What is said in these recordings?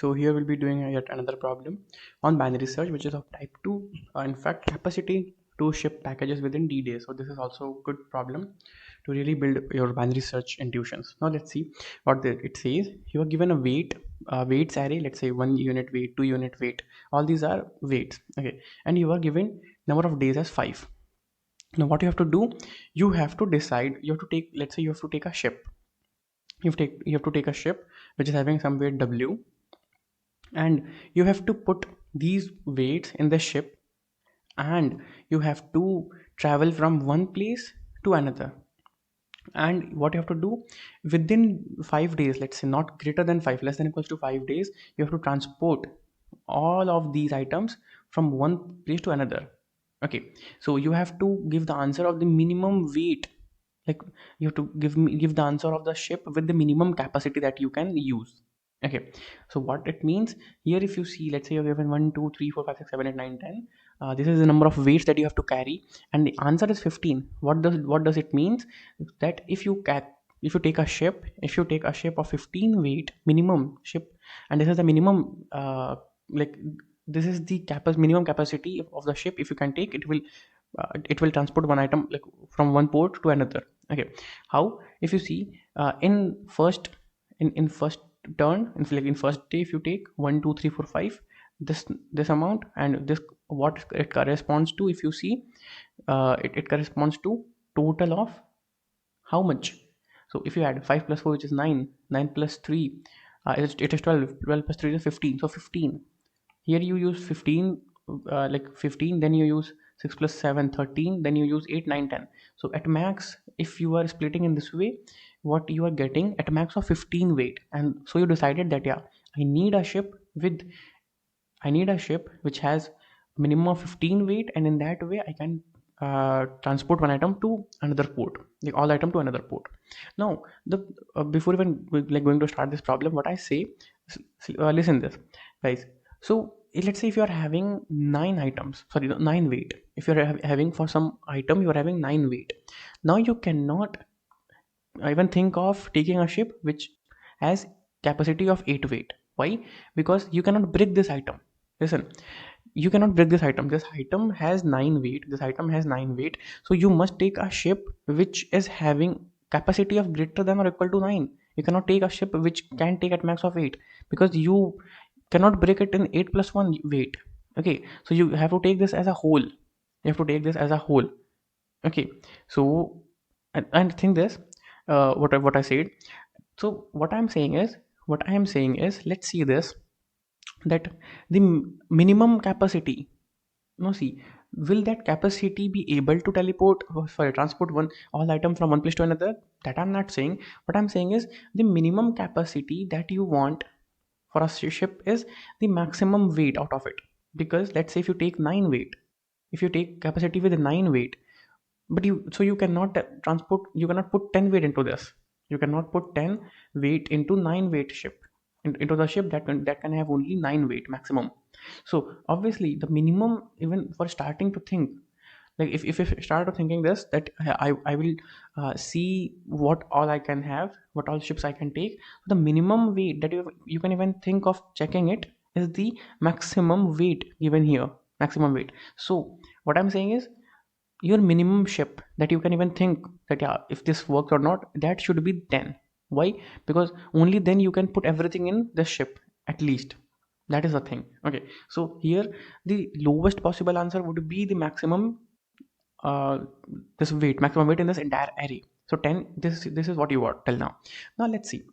So here we'll be doing yet another problem on binary search, which is of type 2. In fact, capacity to ship packages within D days. So this is also a good problem to really build your binary search intuitions. Now let's see what it says. You are given a weights array. Let's say 1 unit weight, 2 unit weight. All these are weights. Okay, and you are given number of days as 5. Now what you have to do, you have to decide. You have to take. Let's say you have to take a ship. You have to take a ship which is having some weight W, and you have to put these weights in the ship, and you have to travel from one place to another. And what you have to do, within 5 days, let's say not greater than 5, less than equals to 5 days, you have to transport all of these items from one place to another. Okay, so you have to give the answer of the minimum weight. Like, you have to give the answer of the ship with the minimum capacity that you can use. Okay, so what it means here, if you see, let's say you're given 1 2 3 4 5 6 7 8 9 10. This is the number of weights that you have to carry, and the answer is 15. What does it means? That if you take a ship of 15 weight minimum ship, and this is the minimum, like, this is the minimum capacity of the ship. If you can take it, will transport one item, like, from one port to another. Okay, how? If you see, in first turn, in first day, if you take 1 2 3 4 5, this amount, and this, what it corresponds to, if you see, it corresponds to total of how much? So if you add 5 plus 4, which is 9, 9 plus 3, it is 12, 12 plus 3 is 15. So 15, here you use 15, like 15, then you use 6 plus 7, 13, then you use 8 9 10. So at max, if you are splitting in this way, what you are getting at max of 15 weight. And so you decided that, yeah, i need a ship with I need a ship which has minimum of 15 weight, and in that way I can transport one item to another port, like all item to another port. Now, the before even like going to start this problem, what I say, listen this, guys. So let's say if you are having 9 items, sorry, 9 weight. If you are having, for some item you are having 9 weight, now you cannot even think of taking a ship which has capacity of 8 weight. Why? Because you cannot break this item. Listen, you cannot break this item. This item has 9 weight. This item has 9 weight. So you must take a ship which is having capacity of greater than or equal to 9. You cannot take a ship which can take at max of 8, because you cannot break it in 8 plus 1 weight. Okay, so you have to take this as a whole. You have to take this as a whole. Okay, so and think this, what I said. So what I am saying is, let's see this, that the minimum capacity, no, see, will that capacity be able to transport one all item from one place to another? That I'm not saying. What I'm saying is, the minimum capacity that you want for a ship is the maximum weight out of it. Because let's say if you take 9 weight, if you take capacity with 9 weight, but you cannot you cannot put 10 weight into this. You cannot put 10 weight into 9 weight ship, into the ship that can have only 9 weight maximum. So obviously the minimum, even for starting to think, like, if you start thinking this, that I will see what all I can have, what all ships I can take. The minimum weight that you can even think of checking it is the maximum weight given here, maximum weight. So what I'm saying is, your minimum ship that you can even think that, yeah, if this works or not, that should be 10. Why? Because only then you can put everything in the ship, at least. That is the thing. Okay, so here the lowest possible answer would be the maximum, uh maximum weight in this entire array. So 10, this is what you got till now. Now let's see,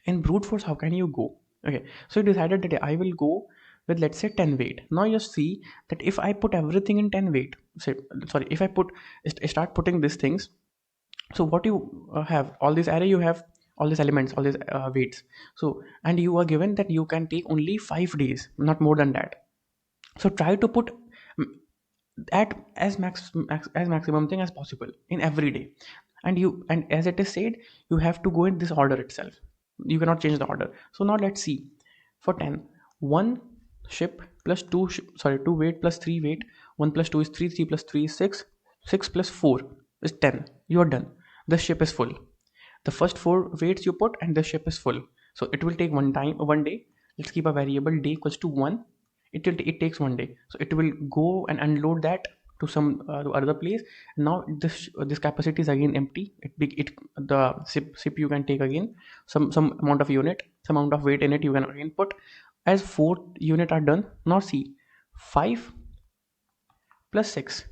in brute force, how can you go? Okay, so you decided that, I will go with, let's say, 10 weight. Now you see that if I put everything in 10 weight, sorry, if I start putting these things, so what you have, all this array, you have all these elements, all these weights. So, and you are given that you can take only 5 days, not more than that. So try to put at as maximum thing as possible in every day. And as it is said, you have to go in this order itself. You cannot change the order. So now let's see, for 10, 1 ship plus 2 2 weight plus 3 weight, 1 plus 2 is 3, 3 plus 3 is 6, 6 plus 4 is 10. You are done. The ship is full. The first 4 weights you put and the ship is full. So it will take one day. let's keep a variable day equals to 1. It takes 1 day, so it will go and unload that to some to other place. Now this capacity is again empty. It the CPU can take again some amount of unit, some amount of weight in it. You can again put as 4 unit are done. Now see, 5 plus 6.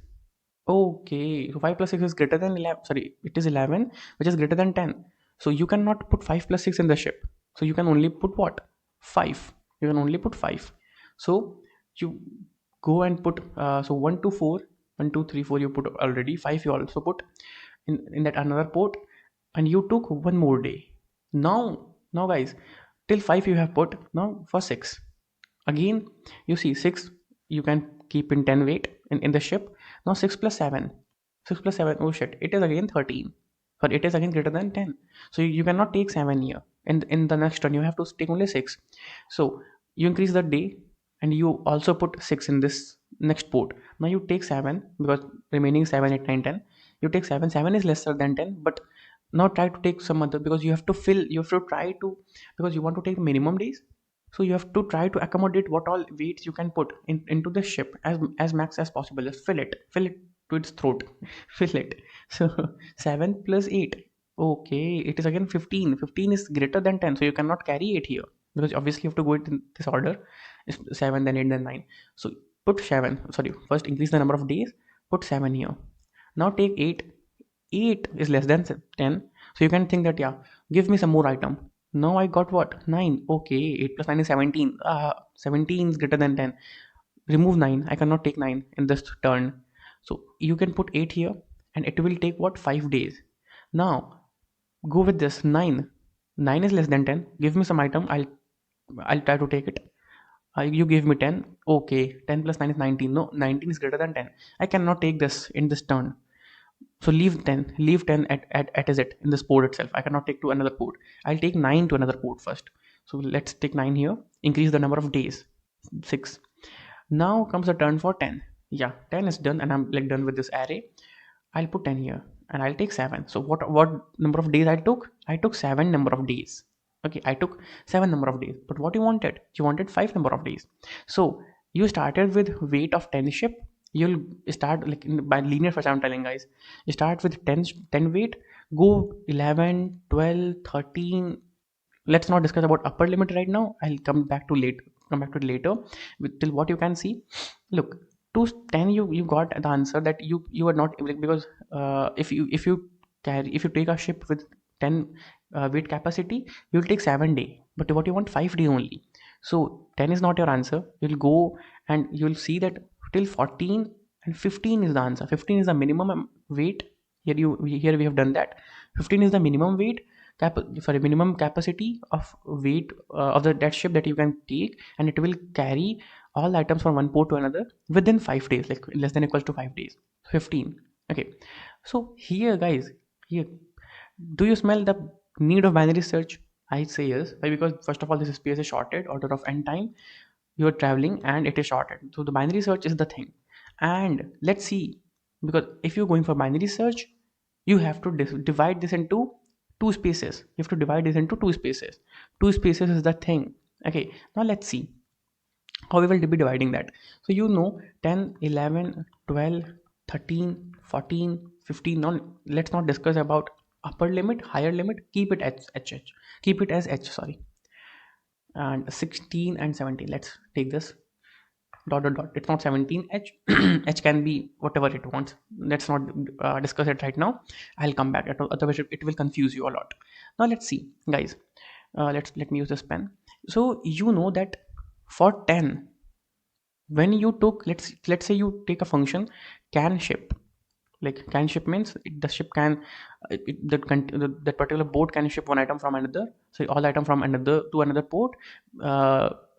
Okay, so 5 plus 6 is greater than 11. Sorry, it is 11, which is greater than 10. So you cannot put 5 plus 6 in the ship. So you can only put what? 5. You can only put 5. So you go and put, so 1 to 4, 1, 2, 3, 4 you put already, 5 you also put in that another port, and you took one more day. Now guys, till 5 you have put, now for 6. Again, you see 6 you can keep in 10 weight in the ship. Now 6 plus 7. 6 plus 7, oh shit, it is again 13. But it is again greater than 10. So you cannot take 7 here. In the next turn, you have to take only 6. So you increase the day and you also put 6 in this next port. Now you take 7 because remaining 7, 8, 9, 10. You take 7. 7 is lesser than 10, but now try to take some other, because you have to fill, you have to try to, because you want to take minimum days. So you have to try to accommodate what all weights you can put into the ship as max as possible. Just fill it to its throat. Fill it. So 7 plus 8, okay, it is again 15. 15 is greater than 10, so you cannot carry 8 here, because obviously you have to go in this order. It's 7, then 8, then 9. So put 7, sorry, first increase the number of days, put 7 here. Now take 8. 8 is less than 10, so you can think that, yeah, give me some more item. Now I got what? 9. Okay, 8 plus 9 is 17. 17 is greater than 10. Remove 9. I cannot take 9 in this turn. So you can put 8 here, and it will take what? 5 days. Now go with this 9. 9 is less than 10. Give me some item. I'll try to take it. You gave me 10. Okay, 10 plus 9 is 19. No, 19 is greater than 10. I cannot take this in this turn. So leave 10 at is it in this port itself. I cannot take to another port. I'll take 9 to another port first. So let's take 9 here. Increase the number of days, 6. Now comes the turn for 10. Yeah, 10 is done, and I'm like done with this array. I'll put 10 here, and I'll take 7. So what number of days I took? I took 7 number of days. Okay, I took 7 number of days. But what you wanted? You wanted 5 number of days. So you started with weight of 10 ship. You'll start like by linear first. I'm telling guys, you start with 10 weight, go 11, 12, 13. Let's not discuss about upper limit right now. I'll come back to it later. Till what you can see, look, to 10 you got the answer that you are not, because if you take a ship with 10 weight capacity, you'll take 7 day, but what you want 5 day only. So 10 is not your answer. You'll go and you'll see that till 14 and 15 is the answer. 15 is the minimum weight. Here we have done that. 15 is the minimum weight minimum capacity of weight of that ship that you can take, and it will carry all items from one port to another within 5 days, like less than equals to 5 days. 15. Okay, so here guys, here, do you smell the need of binary search? I say yes. Why? Because first of all, this space is shorted, order of n time you're traveling, and it is shorted. So the binary search is the thing. And let's see, because if you're going for binary search, you have to divide this into 2 spaces. You have to divide this into 2 spaces. 2 spaces is the thing. Okay, now let's see how we will be dividing that. So 10, 11, 12, 13, 14, 15. Now let's not discuss about upper limit, higher limit. Keep it as h, sorry. And 16 and 17, let's take this dot. It's not 17 h. H can be whatever it wants. Let's not discuss it right now. I'll come back, otherwise it will confuse you a lot. Now let's see guys, let me use this pen. So that for 10, when you took, let's say you take a function can ship. Like can ship means the ship can that particular boat can ship one item from another, so all item from another to another port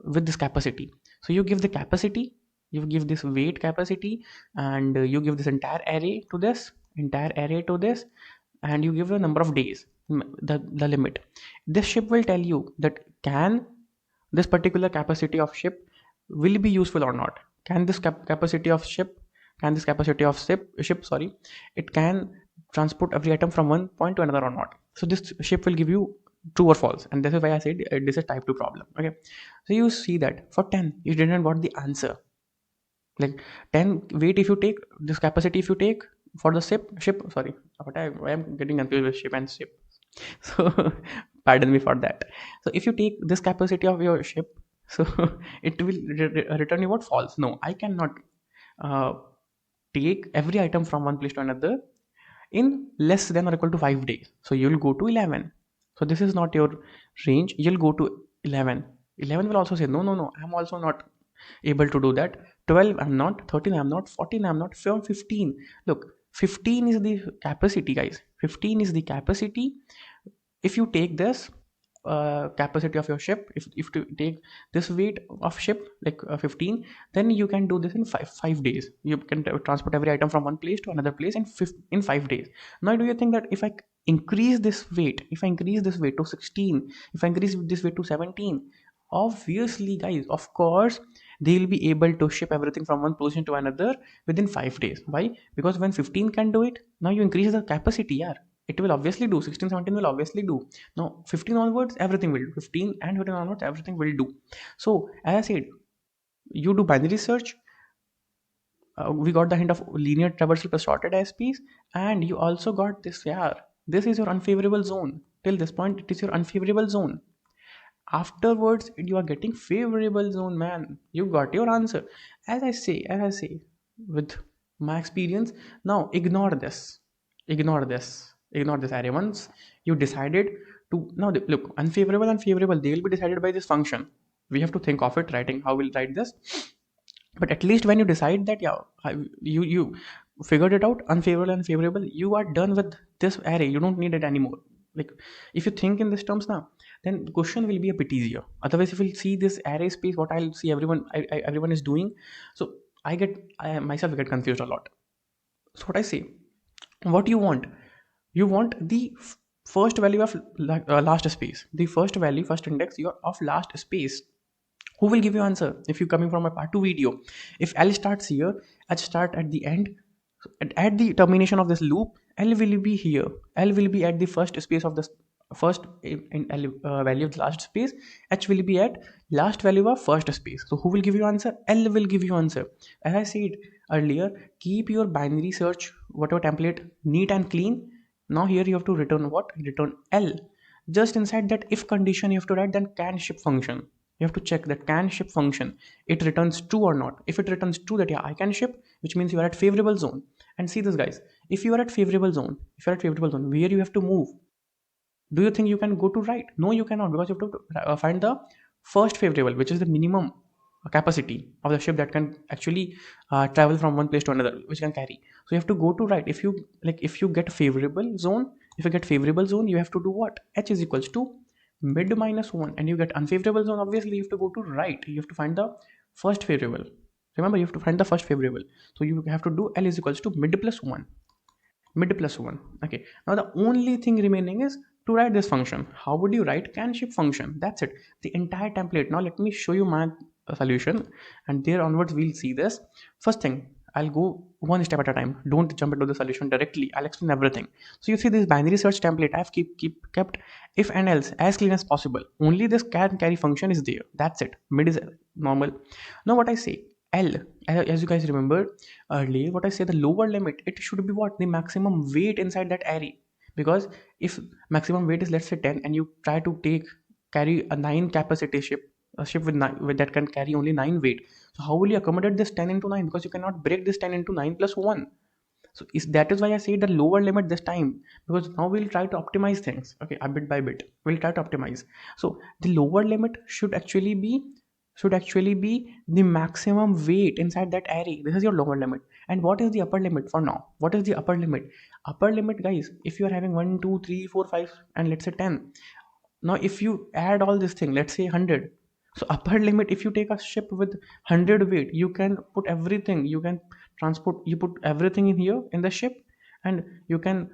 with this capacity. So you give the capacity, you give this weight capacity, and you give this entire array to this, and you give the number of days, the limit. This ship will tell you that can this particular capacity of ship will be useful or not. Can this capacity of ship, it can transport every item from one point to another or not. So this ship will give you true or false. And this is why I said this is type 2 problem. Okay, so you see that for 10 you didn't got the answer. Like 10 weight, if you take this capacity, if you take for the ship, sorry, but I am getting confused with ship and ship. So pardon me for that. So if you take this capacity of your ship, so it will return you what? False. No, I cannot uh, take every item from one place to another in less than or equal to 5 days. So you'll go to 11. So this is not your range. You'll go to 11. 11 will also say no, no, no, I'm also not able to do that. 12 I'm not, 13 I'm not, 14 I'm not, 15. Look, 15 is the capacity, guys. 15 is the capacity. If you take this capacity of your ship, if you take this weight of ship, like 15, then you can do this in 5 days. You can transport every item from one place to another place in 5 days. Now do you think that if I increase this weight, if I increase this weight to 16, if I increase this weight to 17, obviously guys, of course they'll be able to ship everything from one position to another within 5 days. Why? Because when 15 can do it, now you increase the capacity. Yeah, it will obviously do. 16, 17 will obviously do. Now 15 onwards everything will do. 15 and 15 onwards everything will do. So as I said, you do binary search. We got the hint of linear traversal plus sorted ISPs, and you also got this. Yeah, this is your unfavorable zone. Till this point it is your unfavorable zone. Afterwards you are getting favorable zone, man. You got your answer. As I say with my experience. Now ignore this array. Once you decided to, now look, unfavorable and favorable, they will be decided by this function. We have to think of it, writing how we'll write this. But at least when you decide that, yeah, you figured it out, unfavorable and favorable, you are done with this array. You don't need it anymore. Like, if you think in these terms now, then the question will be a bit easier. Otherwise, if we see this array space, what I'll see everyone is doing, so I myself get confused a lot. So what I say, what you want, you want the first value of last space, the first value, first index your of last space. Who will give you answer? If you're coming from a part 2 video, if L starts here, H start at the end, at the termination of this loop, L will be here. L will be at the first space of the first in L value of the last space. H will be at last value of first space. So who will give you answer? L will give you answer. As I said earlier, keep your binary search, whatever template, neat and clean. Now here you have to return what? Return L. Just inside that if condition, you have to write then can ship function. You have to check that can ship function, it returns true or not. If it returns true, that yeah, I can ship, which means you are at favorable zone. And see this, guys, if you are at favorable zone, where you have to move? Do you think you can go to right? No, you cannot, because you have to find the first favorable, which is the minimum capacity of the ship that can actually travel from one place to another, which can carry. So you have to go to right. If you get favorable zone, you have to do what? H is equals to mid minus 1, and you get unfavorable zone. Obviously you have to go to right. You have to find the first favorable. Remember, you have to find the first favorable. So you have to do L is equals to mid plus 1. Okay, now the only thing remaining is to write this function. How would you write can ship function? That's it, the entire template. Now let me show you my solution, and there onwards we'll see this. First thing, I'll go one step at a time. Don't jump into the solution directly. I'll explain everything. So you see this binary search template, I've kept if and else as clean as possible. Only this can carry function is there. That's it. Mid is normal. Now what I say, L, as you guys remember earlier, what I say, the lower limit, it should be what? The maximum weight inside that array. Because if maximum weight is, let's say, 10, and you try to carry a 9 capacity ship, a ship with that can carry only 9 weight. So how will you accommodate this 10 into 9? Because you cannot break this 10 into 9 plus 1. So that is why I say the lower limit this time, because now we'll try to optimize things. Okay, a bit by bit we'll try to optimize. So the lower limit should actually be the maximum weight inside that array. This is your lower limit. And what is the upper limit for now? What is the upper limit? Upper limit, guys, if you are having 1 2 3 4 5 and let's say 10, now if you add all this thing, let's say 100. So upper limit, if you take a ship with 100 weight, you can put everything, you can transport, you put everything in here in the ship, and you can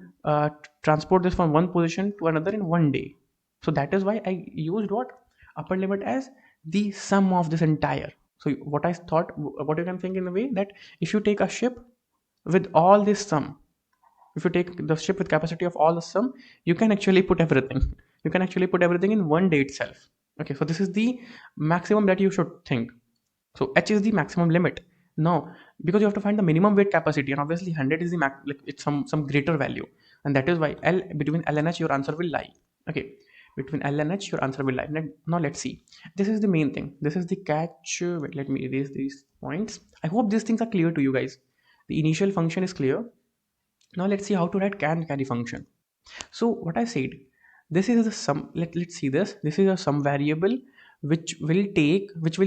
transport this from one position to another in one day. So that is why I used what? Upper limit as the sum of this entire. So what I thought, what you can think in a way, that if you take a ship with all this sum, if you take the ship with capacity of all the sum, you can actually put everything. you can actually put everything in one day itself. Okay, so this is the maximum that you should think. So h is the maximum limit. Now, because you have to find the minimum weight capacity, and obviously 100 is the max, like it's some greater value, and that is why L, between L and H your answer will lie. Okay, between L and H your answer will lie. Now let's see. This is the main thing. This is the catch. Wait, let me erase these points. I hope these things are clear to you guys. The initial function is clear. Now let's see how to write can carry function. So what I said, this is a sum. Let's see this. This is a sum variable which will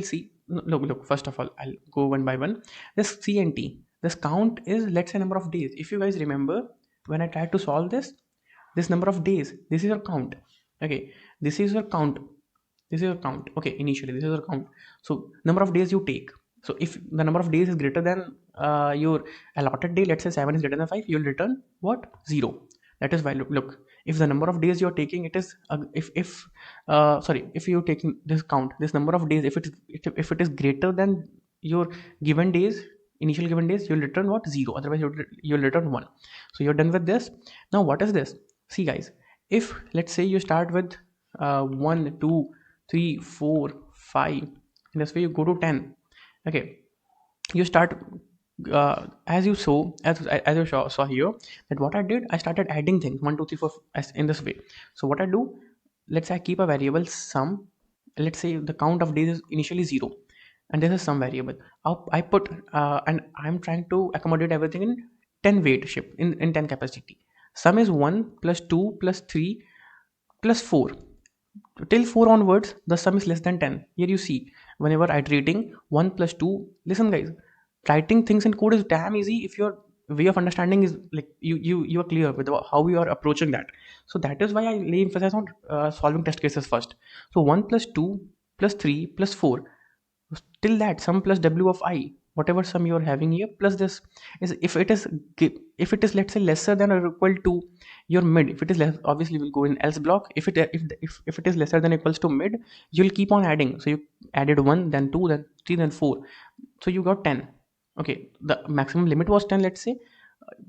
see. Look. First of all, I'll go one by one. This C and T. This count is, let's say, number of days. If you guys remember, when I tried to solve this number of days. This is your count. Okay, this is your count. This is your count. Okay, initially this is your count. So number of days you take. So if the number of days is greater than your allotted day, let's say 7 is greater than 5, you will return what? 0. That is why, look, if the number of days you're taking, it is if you're taking this count, this number of days, if it is greater than your given days, initial given days, you'll return what? 0. Otherwise you'll return 1. So you're done with this. Now what is this? See guys, if let's say you start with 1 2 3 4 5, in this way you go to 10. Okay, you start as you saw here, that what I did, I started adding things 1 2 3 4 as in this way. So what I do, let's say I keep a variable sum. Let's say the count of days is initially 0, and this is some variable. I put and I'm trying to accommodate everything in 10 weight shape, in 10 capacity. Sum is 1 plus 2 plus 3 plus 4. Till 4 onwards, the sum is less than 10. Here you see, whenever iterating 1 plus 2, listen guys, writing things in code is damn easy if your way of understanding is like you are clear with how you are approaching that. So that is why I lay emphasis on solving test cases first. So 1 plus 2 plus 3 plus 4, till that sum plus w of I, whatever sum you are having here, plus this is, if it is let's say lesser than or equal to your mid. If it is less, obviously we'll go in else block. If it is lesser than or equals to mid, you'll keep on adding. So you added 1, then 2, then 3, then 4, so you got 10. Okay, the maximum limit was 10. Let's say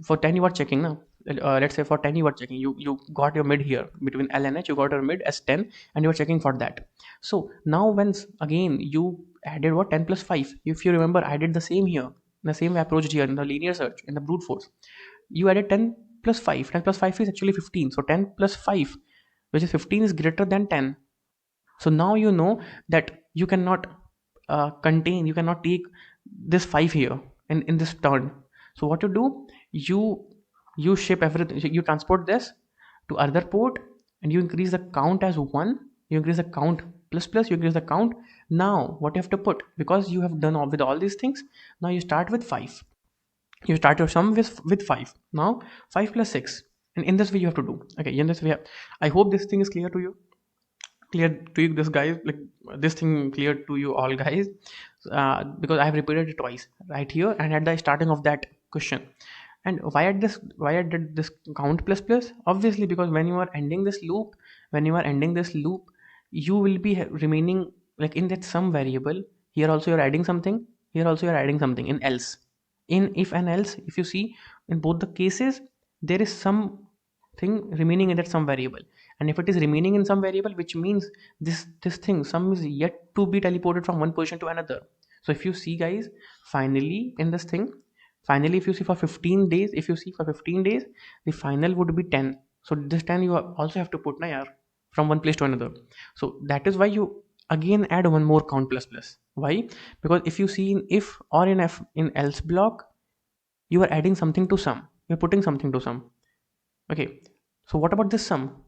for 10 you are checking now. Let's say for 10 you are checking, you got your mid here between L and H, you got your mid as 10, and you are checking for that. So now when again you added what? 10 plus 5. If you remember, I did the same here, the same way I approached here in the linear search, in the brute force. You added 10 plus 5. 10 plus 5 is actually 15. So 10 plus 5, which is 15, is greater than 10. So now you know that you cannot you cannot take this 5 here in this turn. So what you do, you ship everything, you transport this to other port, and you increase the count as 1, you increase the count plus you increase the count. Now what you have to put, because you have done with all these things, now you start with 5. You start your sum with 5. Now 5 plus 6, and in this way you have to do. Okay, in this way, I hope this thing is clear to you, this guys, like this thing clear to you all guys, because I have repeated it twice, right here and at the starting of that question. And why I did this count plus? Obviously because when you are ending this loop, you will be remaining like in that sum variable. Here also you're adding something, here also you're adding something in else, in if and else. If you see, in both the cases there is some thing remaining in that sum variable, and if it is remaining in some variable, which means this thing sum is yet to be teleported from one position to another. So if you see guys, finally in this thing, finally if you see for 15 days, the final would be 10. So this 10 you also have to put na yaar, from one place to another. So that is why you again add one more count plus. Why? Because if you see in if or in else block, you are adding something to sum, you're putting something to sum. Okay, so what about this sum?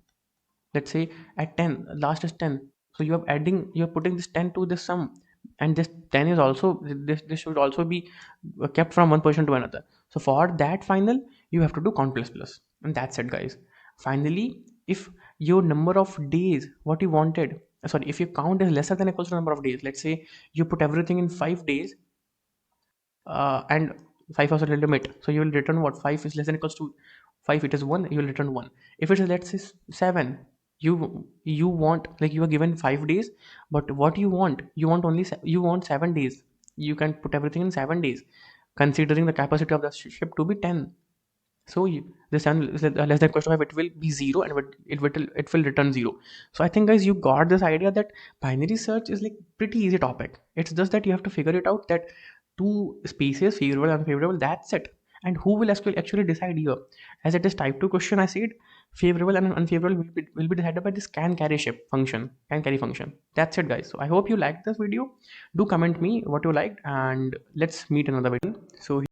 Let's say at 10, last is 10, so you're putting this 10 to this sum, and this 10 is also, this should also be kept from one position to another. So for that final, you have to do count plus, and that's it guys. Finally, if your number of days, what you wanted, sorry, if your count is lesser than or equals to number of days, let's say you put everything in 5 days, and 5 was a limit, so you will return what? 5 is less than or equals to 5, it is 1, you will return 1. If it is, let's say, 7, you want, like you are given 5 days, but what you want only you want 7 days, you can put everything in 7 days, considering the capacity of the ship to be 10. So this n is less than equal to 5, it will be 0, and it will return 0. So I think, guys, you got this idea that binary search is like pretty easy topic. It's just that you have to figure it out, that two spaces, favorable and unfavorable, that's it. And who will actually decide here? As it is type 2 question, I said favorable and unfavorable will be decided by this can carry function. That's it, guys. So I hope you liked this video. Do comment me what you liked, and let's meet another video. So